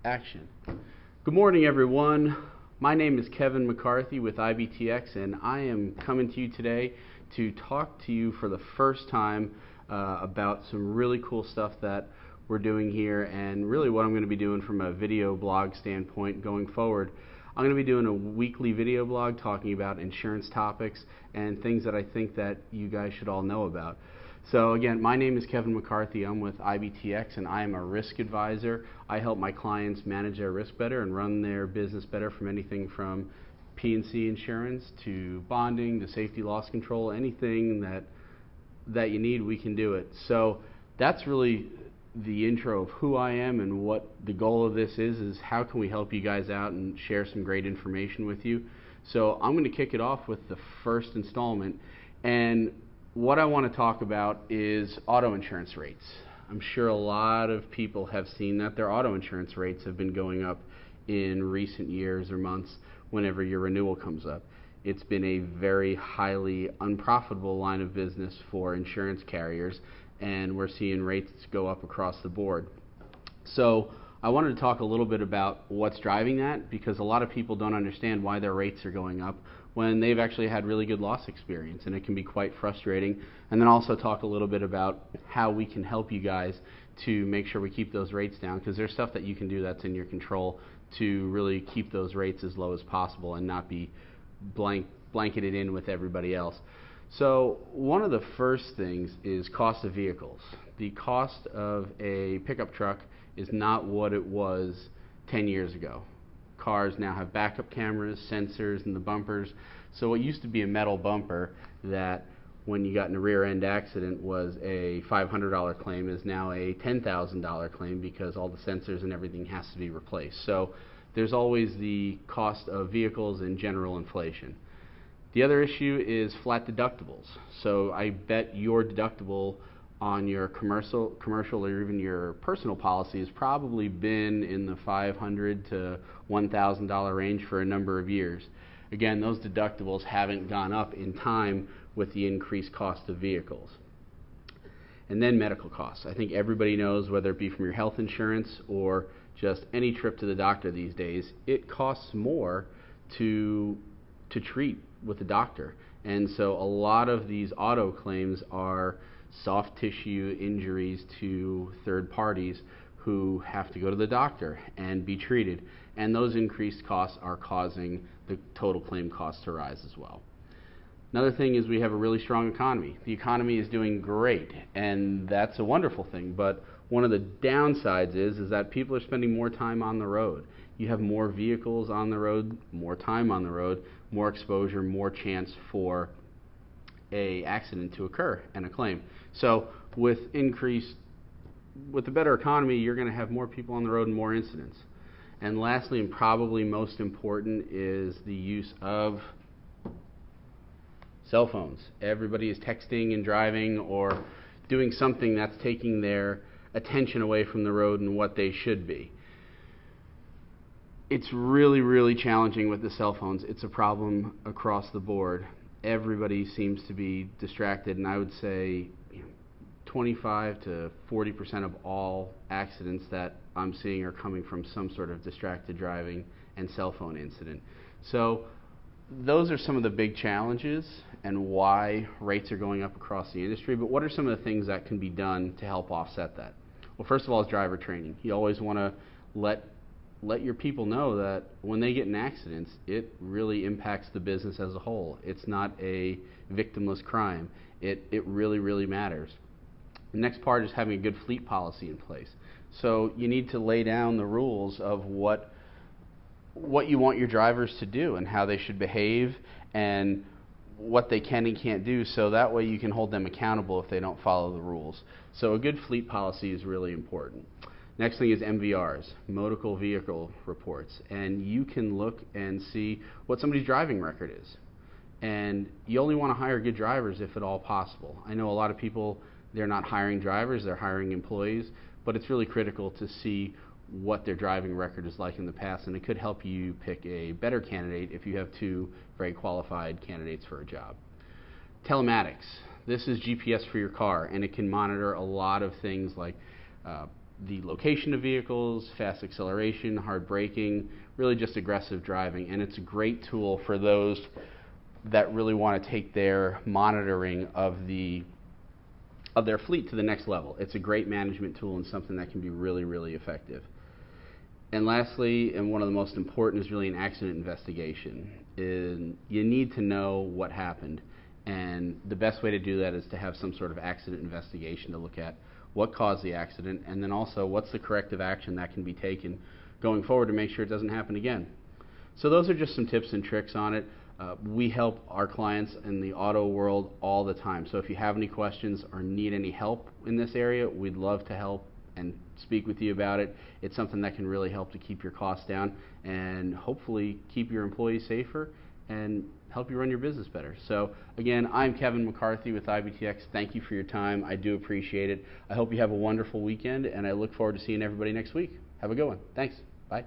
Action. Good morning, everyone. My name is Kevin McCarthy with IBTX, and I am coming to you today to talk to you for the first time about some really cool stuff that we're doing here, and really what I'm going to be doing from a video blog standpoint going forward. I'm going to be doing a weekly video blog talking about insurance topics and things that I think that you guys should all know about. So again, my name is Kevin McCarthy. I'm with IBTX, and I am a risk advisor. I help my clients manage their risk better and run their business better, from anything from P&C insurance to bonding to safety loss control. Anything that you need, we can do it. So that's really the intro of who I am, and what the goal of this is how can we help you guys out and share some great information with you. So I'm going to kick it off with the first installment, and what I want to talk about is auto insurance rates. I'm sure a lot of people have seen that their auto insurance rates have been going up in recent years or months whenever your renewal comes up. It's been a very highly unprofitable line of business for insurance carriers, and we're seeing rates go up across the board. So I wanted to talk a little bit about what's driving that, because a lot of people don't understand why their rates are going up when they've actually had really good loss experience, and it can be quite frustrating. And then also talk a little bit about how we can help you guys to make sure we keep those rates down, because there's stuff that you can do that's in your control to really keep those rates as low as possible and not be blanketed in with everybody else. So one of the first things is cost of vehicles. The cost of a pickup truck is not what it was 10 years ago. Cars now have backup cameras, sensors in the bumpers. So what used to be a metal bumper that when you got in a rear end accident was a $500 claim is now a $10,000 claim, because all the sensors and everything has to be replaced. So there's always the cost of vehicles and general inflation. The other issue is flat deductibles. So I bet your deductible on your commercial or even your personal policy has probably been in the $500 to $1,000 range for a number of years. Again, those deductibles haven't gone up in time with the increased cost of vehicles. And then medical costs. I think everybody knows, whether it be from your health insurance or just any trip to the doctor these days, it costs more to treat with the doctor. And so a lot of these auto claims are soft tissue injuries to third parties who have to go to the doctor and be treated. And those increased costs are causing the total claim cost to rise as well. Another thing is we have a really strong economy. The economy is doing great, and that's a wonderful thing. But one of the downsides is that people are spending more time on the road. You have more vehicles on the road, more time on the road, more exposure, more chance for a accident to occur and a claim. So with the better economy, you're going to have more people on the road and more incidents. And lastly, and probably most important, is the use of cell phones. Everybody is texting and driving or doing something that's taking their attention away from the road and what they should be. It's really, really challenging with the cell phones. It's a problem across the board. Everybody seems to be distracted, and I would say 25 to 40% of all accidents that I'm seeing are coming from some sort of distracted driving and cell phone incident. So those are some of the big challenges and why rates are going up across the industry. But what are some of the things that can be done to help offset that? Well, first of all, is driver training. You always want to let your people know that when they get in accidents, it really impacts the business as a whole. It's not a victimless crime. It really, really matters. The next part is having a good fleet policy in place. So you need to lay down the rules of what you want your drivers to do and how they should behave and what they can and can't do, so that way you can hold them accountable if they don't follow the rules. So a good fleet policy is really important. Next thing is MVRs, motor vehicle reports, and you can look and see what somebody's driving record is. And you only want to hire good drivers if at all possible. I know a lot of people, they're not hiring drivers, they're hiring employees, but it's really critical to see what their driving record is like in the past, and it could help you pick a better candidate if you have two very qualified candidates for a job. Telematics. This is GPS for your car, and it can monitor a lot of things like the location of vehicles, fast acceleration, hard braking, really just aggressive driving. And it's a great tool for those that really want to take their monitoring of their fleet to the next level. It's a great management tool and something that can be really, really effective. And lastly, and one of the most important, is really an accident investigation. You need to know what happened. And the best way to do that is to have some sort of accident investigation to look at what caused the accident, and then also what's the corrective action that can be taken going forward to make sure it doesn't happen again. So those are just some tips and tricks on it. We help our clients in the auto world all the time. So if you have any questions or need any help in this area, we'd love to help and speak with you about it. It's something that can really help to keep your costs down and hopefully keep your employees safer and help you run your business better. So again, I'm Kevin McCarthy with IBTX. Thank you for your time. I do appreciate it. I hope you have a wonderful weekend, and I look forward to seeing everybody next week. Have a good one. Thanks. Bye.